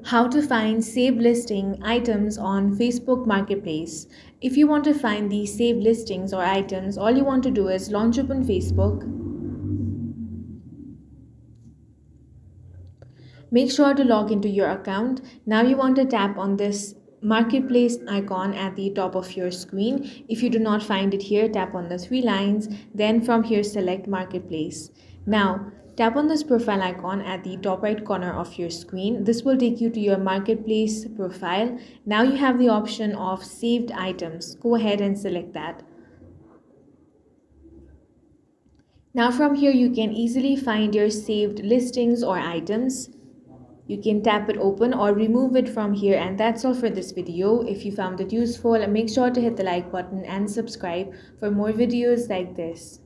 How to find saved listing items on Facebook Marketplace. If you want to find these saved listings or items, all you want to do is launch open Facebook. Make sure to log into your account. Now you want to tap on this marketplace icon at the top of your screen. If you do not find it here, tap on the three lines. Then from here, select marketplace. Now tap on this profile icon at the top right corner of your screen. This will take you to your marketplace profile. Now you have the option of saved items. Go ahead and select that. Now from here, you can easily find your saved listings or items. You can tap it open or remove it from here, and that's all for this video. If you found it useful, make sure to hit the like button and subscribe for more videos like this.